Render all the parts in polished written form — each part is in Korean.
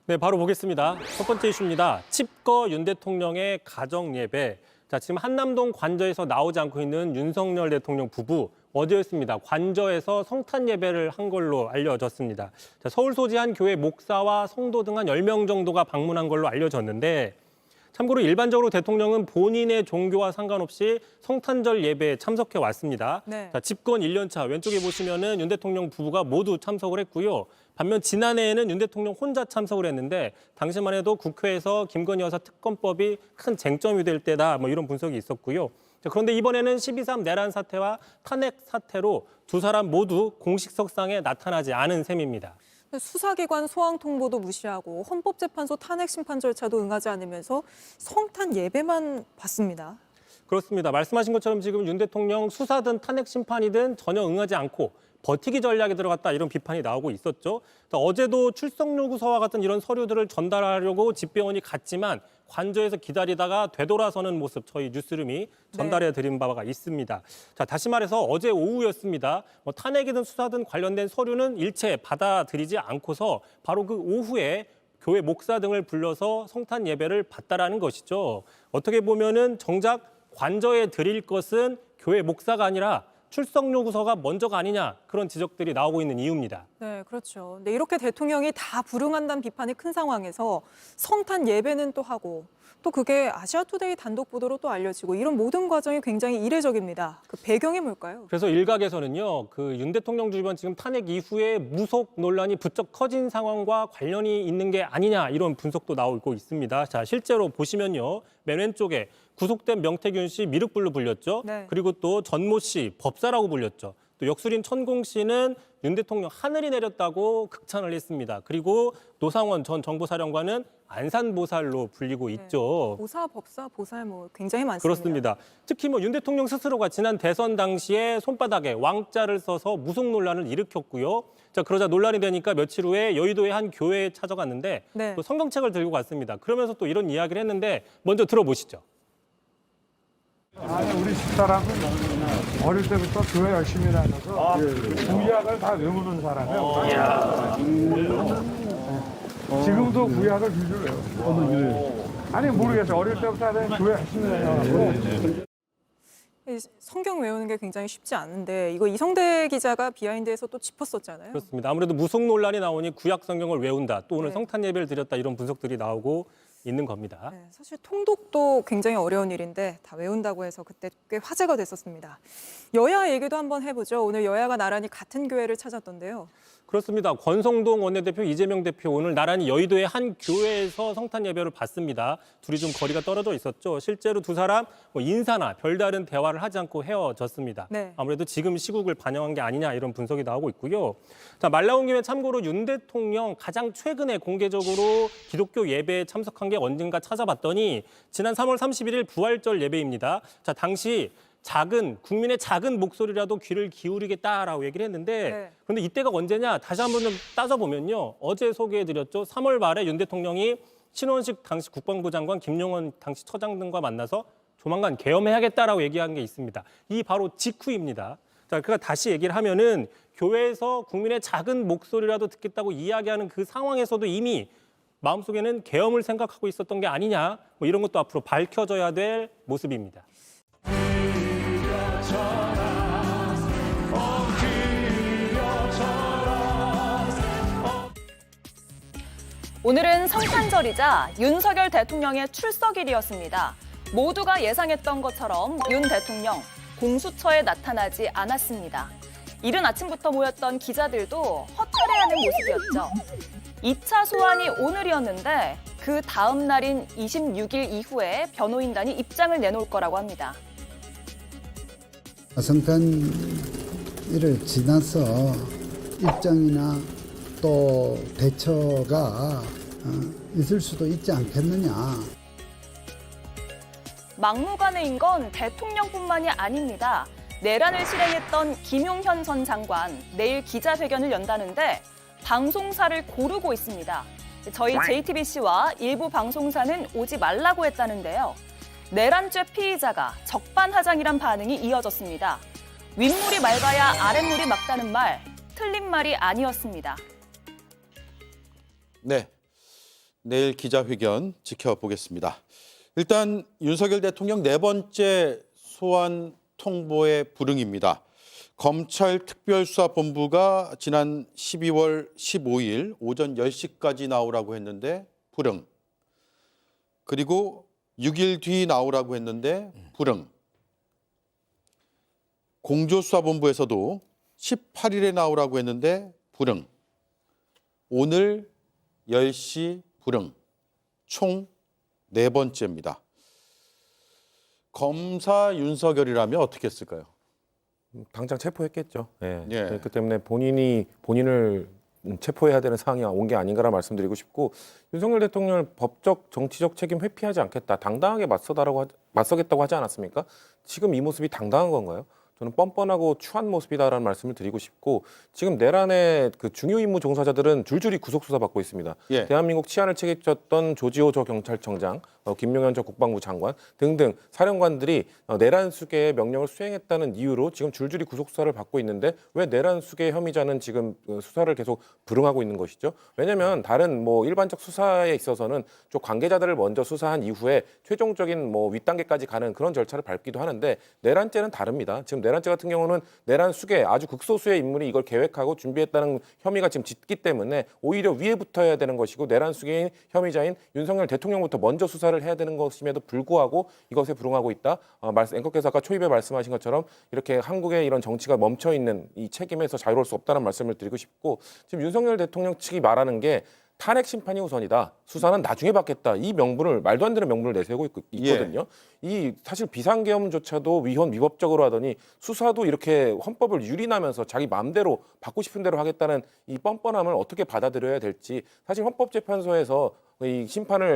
네, 바로 보겠습니다. 첫 번째 이슈입니다. 칩거 윤 대통령의 가정 예배. 자, 지금 한남동 관저에서 나오지 않고 있는 윤석열 대통령 부부 어제였습니다. 관저에서 성탄 예배를 한 걸로 알려졌습니다. 자, 서울 소재 한 교회 목사와 성도 등 한 10명 정도가 방문한 걸로 알려졌는데 참고로 일반적으로 대통령은 본인의 종교와 상관없이 성탄절 예배에 참석해 왔습니다. 네. 자, 집권 1년 차 왼쪽에 보시면은 윤 대통령 부부가 모두 참석을 했고요. 반면 지난해에는 윤 대통령 혼자 참석을 했는데 당시만 해도 국회에서 김건희 여사 특검법이 큰 쟁점이 될 때다 뭐 이런 분석이 있었고요. 자, 그런데 이번에는 12.3 내란 사태와 탄핵 사태로 두 사람 모두 공식석상에 나타나지 않은 셈입니다. 수사기관 소환 통보도 무시하고 헌법재판소 탄핵 심판 절차도 응하지 않으면서 성탄 예배만 받습니다. 그렇습니다. 말씀하신 것처럼 지금 윤 대통령 수사든 탄핵 심판이든 전혀 응하지 않고 버티기 전략에 들어갔다 이런 비판이 나오고 있었죠. 어제도 출석 요구서와 같은 이런 서류들을 전달하려고 집배원이 갔지만 관저에서 기다리다가 되돌아서는 모습 저희 뉴스룸이 전달해 드린 바가 있습니다. 자, 다시 말해서 어제 오후였습니다. 탄핵이든 수사든 관련된 서류는 일체 받아들이지 않고서 바로 그 오후에 교회 목사 등을 불러서 성탄 예배를 받다라는 것이죠. 어떻게 보면은 정작 관저에 드릴 것은 교회 목사가 아니라 출석 요구서가 먼저가 아니냐 그런 지적들이 나오고 있는 이유입니다. 네, 그렇죠. 근데 이렇게 대통령이 다 불응한다는 비판이 큰 상황에서 성탄 예배는 또 하고 또 그게 아시아투데이 단독 보도로 또 알려지고 이런 모든 과정이 굉장히 이례적입니다. 그 배경이 뭘까요? 그래서 일각에서는요, 그 윤 대통령 주변 지금 탄핵 이후에 무속 논란이 부쩍 커진 상황과 관련이 있는 게 아니냐 이런 분석도 나오고 있습니다. 자, 실제로 보시면요, 맨 왼쪽에 구속된 명태균 씨 미륵불로 불렸죠. 네. 그리고 또 전모 씨 법사라고 불렸죠. 또 역술인 천공 씨는 윤 대통령 하늘이 내렸다고 극찬을 했습니다. 그리고 노상원 전 정보사령관은 안산보살로 불리고 있죠. 보사, 법사, 보살 뭐 굉장히 많습니다. 그렇습니다. 특히 윤 대통령 스스로가 지난 대선 당시에 손바닥에 왕자를 써서 무속 논란을 일으켰고요. 자, 그러자 논란이 되니까 며칠 후에 여의도의 한 교회에 찾아갔는데 네. 또 성경책을 들고 갔습니다. 그러면서 또 이런 이야기를 했는데 먼저 들어보시죠. 아니 우리 집사람은 어릴 때부터 교회 열심히 다녀서 구약을 다 외우는 사람이에요. 지금도 구약을 줄줄 외워요. 아니 모르겠어요. 어릴 때부터 하여튼 교회 열심히 다녀서 이 성경 외우는 게 굉장히 쉽지 않은데 이거 이성대 기자가 비하인드에서 또 짚었었잖아요. 그렇습니다. 아무래도 무속 논란이 나오니 구약 성경을 외운다. 또 오늘 네. 성탄 예배를 드렸다 이런 분석들이 나오고 있는 겁니다. 네, 사실 통독도 굉장히 어려운 일인데 다 외운다고 해서 그때 꽤 화제가 됐었습니다. 여야 얘기도 한번 해보죠. 오늘 여야가 나란히 같은 교회를 찾았던데요. 그렇습니다. 권성동 원내대표, 이재명 대표 오늘 나란히 여의도의 한 교회에서 성탄 예배를 받습니다. 둘이 좀 거리가 떨어져 있었죠. 실제로 두 사람 인사나 별다른 대화를 하지 않고 헤어졌습니다. 네. 아무래도 지금 시국을 반영한 게 아니냐 이런 분석이 나오고 있고요. 자, 말 나온 김에 참고로 윤 대통령 가장 최근에 공개적으로 기독교 예배에 참석한 게 언젠가 찾아봤더니 지난 3월 31일 부활절 예배입니다. 자, 당시 국민의 작은 목소리라도 귀를 기울이겠다라고 얘기를 했는데 네. 그런데 이때가 언제냐 다시 한번 좀 따져보면요. 어제 소개해드렸죠. 3월 말에 윤 대통령이 신원식 당시 국방부 장관, 김용원 당시 처장 등과 만나서 조만간 계엄해야겠다라고 얘기한 게 있습니다. 이 바로 직후입니다. 자, 그러니까 다시 얘기를 하면은 교회에서 국민의 작은 목소리라도 듣겠다고 이야기하는 그 상황에서도 이미 마음속에는 계엄을 생각하고 있었던 게 아니냐 뭐 이런 것도 앞으로 밝혀져야 될 모습입니다. 오늘은 성탄절이자 윤석열 대통령의 출석일이었습니다. 모두가 예상했던 것처럼 윤 대통령 공수처에 나타나지 않았습니다. 이른 아침부터 모였던 기자들도 허탈해하는 모습이었죠. 2차 소환이 오늘이었는데 그 다음 날인 26일 이후에 변호인단이 입장을 내놓을 거라고 합니다. 성탄일을 지나서 입장이나 또 대처가 있을 수도 있지 않겠느냐. 막무가내인 건 대통령뿐만이 아닙니다. 내란을 실행했던 김용현 전 장관 내일 기자회견을 연다는데 방송사를 고르고 있습니다. 저희 JTBC와 일부 방송사는 오지 말라고 했다는데요. 내란죄 피의자가 적반하장이란 반응이 이어졌습니다. 윗물이 맑아야 아랫물이 맑다는 말, 틀린 말이 아니었습니다. 네. 내일 기자회견 지켜보겠습니다. 일단 윤석열 대통령 네 번째 소환 통보의 불응입니다. 검찰특별수사본부가 지난 12월 15일 오전 10시까지 나오라고 했는데 불응. 그리고 6일 뒤 나오라고 했는데 불응. 공조수사본부에서도 18일에 나오라고 했는데 불응. 오늘 10시 불응. 총 네 번째입니다. 검사 윤석열이라면 어떻게 했을까요? 당장 체포했겠죠. 예. 예. 그렇기 때문에 본인을 체포해야 되는 상황이 온 게 아닌가라 말씀드리고 싶고, 윤석열 대통령을 법적 정치적 책임 회피하지 않겠다, 당당하게 맞서겠다고 하지 않았습니까? 지금 이 모습이 당당한 건가요? 저는 뻔뻔하고 추한 모습이다라는 말씀을 드리고 싶고, 지금 내란의 그 중요 임무 종사자들은 줄줄이 구속 수사 받고 있습니다. 예. 대한민국 치안을 책임졌던 조지호 전 경찰청장, 김용현 전 국방부 장관 등등 사령관들이 내란 수계의 명령을 수행했다는 이유로 지금 줄줄이 구속 수사를 받고 있는데, 왜 내란 수계 혐의자는 지금 수사를 계속 불응하고 있는 것이죠? 왜냐하면 다른 일반적 수사에 있어서는 좀 관계자들을 먼저 수사한 이후에 최종적인 윗단계까지 가는 그런 절차를 밟기도 하는데, 내란죄는 다릅니다. 지금 내란죄 같은 경우는 내란 수계 아주 극소수의 인물이 이걸 계획하고 준비했다는 혐의가 지금 짙기 때문에 오히려 위에 붙어야 되는 것이고, 내란 수계인 혐의자인 윤석열 대통령부터 먼저 수사를 해야 되는 것임에도 불구하고 이것에 불응하고 있다. 앵커께서 아까 초입에 말씀하신 것처럼 이렇게 한국의 이런 정치가 멈춰 있는 이 책임에서 자유로울 수 없다는 말씀을 드리고 싶고, 지금 윤석열 대통령 측이 말하는 게 탄핵 심판이 우선이다, 수사는 나중에 받겠다, 이 명분을, 말도 안 되는 명분을 내세우고 있거든요. 이 사실 비상계엄조차도 위헌위법적으로 하더니 수사도 이렇게 헌법을 유린하면서 자기 마음대로 받고 싶은 대로 하겠다는 이 뻔뻔함을 어떻게 받아들여야 될지, 사실 헌법재판소에서 이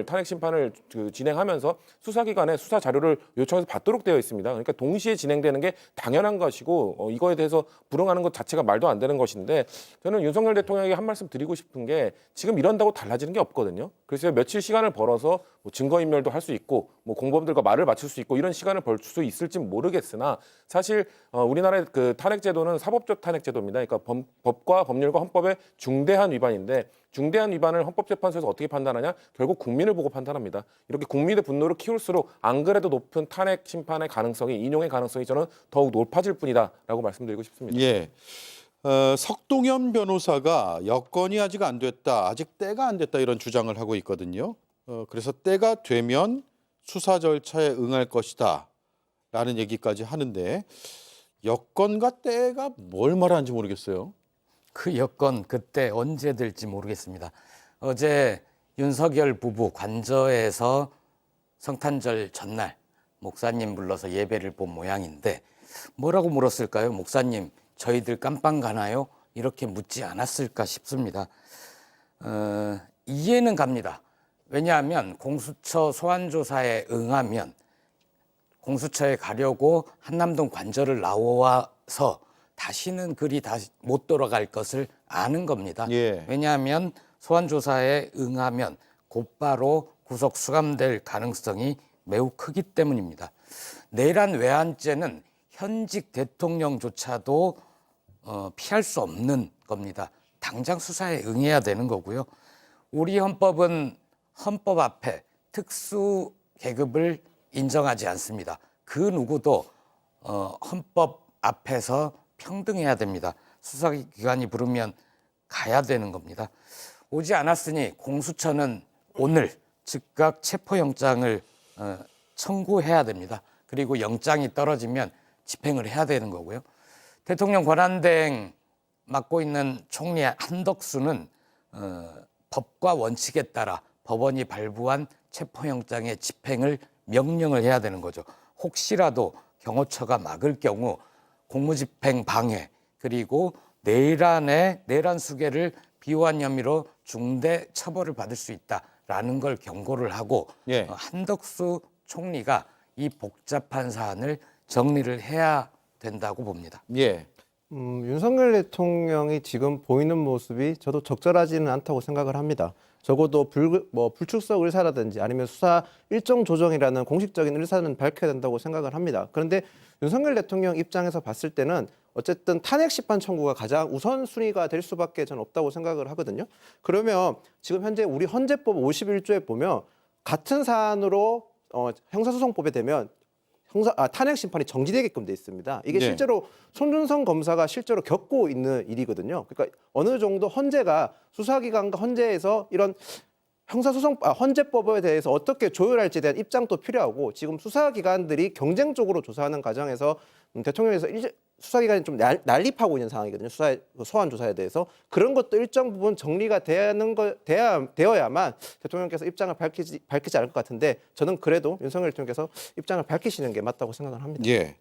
탄핵 심판을 진행하면서 수사기관에 수사 자료를 요청해서 받도록 되어 있습니다. 그러니까 동시에 진행되는 게 당연한 것이고, 이거에 대해서 불응하는 것 자체가 말도 안 되는 것인데, 저는 윤석열 대통령에게 한 말씀 드리고 싶은 게, 지금 이런다고 달라지는 게 없거든요. 그래서 며칠 시간을 벌어서 증거인멸도 할 수 있고, 공범들과 말을 맞출 수 있고, 이런 시간을 벌 수 있을지 모르겠으나, 사실 우리나라의 그 탄핵제도는 사법적 탄핵제도입니다. 그러니까 법과 법률과 헌법의 중대한 위반인데, 중대한 위반을 헌법재판소에서 어떻게 판단하냐? 결국 국민을 보고 판단합니다. 이렇게 국민의 분노를 키울수록 안 그래도 높은 탄핵 심판의 가능성이, 인용의 가능성이 저는 더욱 높아질 뿐이다라고 말씀드리고 싶습니다. 예. 석동현 변호사가 여건이 아직 안 됐다, 아직 때가 안 됐다, 이런 주장을 하고 있거든요. 그래서 때가 되면 수사 절차에 응할 것이다 라는 얘기까지 하는데, 여건과 때가 뭘 말하는지 모르겠어요. 그 여건 그때 언제 될지 모르겠습니다. 어제 윤석열 부부 관저에서 성탄절 전날 목사님 불러서 예배를 본 모양인데, 뭐라고 물었을까요? 목사님, 저희들 깜빵 가나요? 이렇게 묻지 않았을까 싶습니다. 이해는 갑니다. 왜냐하면 공수처 소환조사에 응하면 공수처에 가려고 한남동 관저를 나와서 다시는 그리 다시 못 돌아갈 것을 아는 겁니다. 예. 왜냐하면 소환조사에 응하면 곧바로 구속 수감될 가능성이 매우 크기 때문입니다. 내란 외환죄는 현직 대통령조차도 피할 수 없는 겁니다. 당장 수사에 응해야 되는 거고요. 우리 헌법은 헌법 앞에 특수 계급을 인정하지 않습니다. 그 누구도 헌법 앞에서 평등해야 됩니다. 수사기관이 부르면 가야 되는 겁니다. 오지 않았으니 공수처는 오늘 즉각 체포영장을 청구해야 됩니다. 그리고 영장이 떨어지면 집행을 해야 되는 거고요. 대통령 권한대행 맡고 있는 총리 한덕수는 법과 원칙에 따라 법원이 발부한 체포영장의 집행을 명령을 해야 되는 거죠. 혹시라도 경호처가 막을 경우 공무집행 방해, 그리고 내란 수계를 비호한 혐의로 중대 처벌을 받을 수 있다라는 걸 경고를 하고, 예. 한덕수 총리가 이 복잡한 사안을 정리를 해야 된다고 봅니다. 예. 윤석열 대통령이 지금 보이는 모습이 저도 적절하지는 않다고 생각을 합니다. 적어도 불출석 의사라든지 아니면 수사 일정 조정이라는 공식적인 의사는 밝혀야 된다고 생각을 합니다. 그런데 윤석열 대통령 입장에서 봤을 때는 어쨌든 탄핵 심판 청구가 가장 우선순위가 될 수밖에 저는 없다고 생각을 하거든요. 그러면 지금 현재 우리 헌재법 51조에 보면 같은 사안으로 형사소송법에 되면 탄핵 심판이 정지되게끔 돼 있습니다. 이게 네. 실제로 손준성 검사가 실제로 겪고 있는 일이거든요. 그러니까 어느 정도 헌재가 수사기관과 헌재에서 이런 헌재법에 대해서 어떻게 조율할지에 대한 입장도 필요하고 지금 수사기관들이 경쟁적으로 조사하는 과정에서 대통령에서 수사기관이 좀 난립하고 있는 상황이거든요. 소환 조사에 대해서 그런 것도 일정 부분 정리가 되어야만 대통령께서 입장을 밝히지 않을 것 같은데 저는 그래도 윤석열 대통령께서 입장을 밝히시는 게 맞다고 생각을 합니다. 예.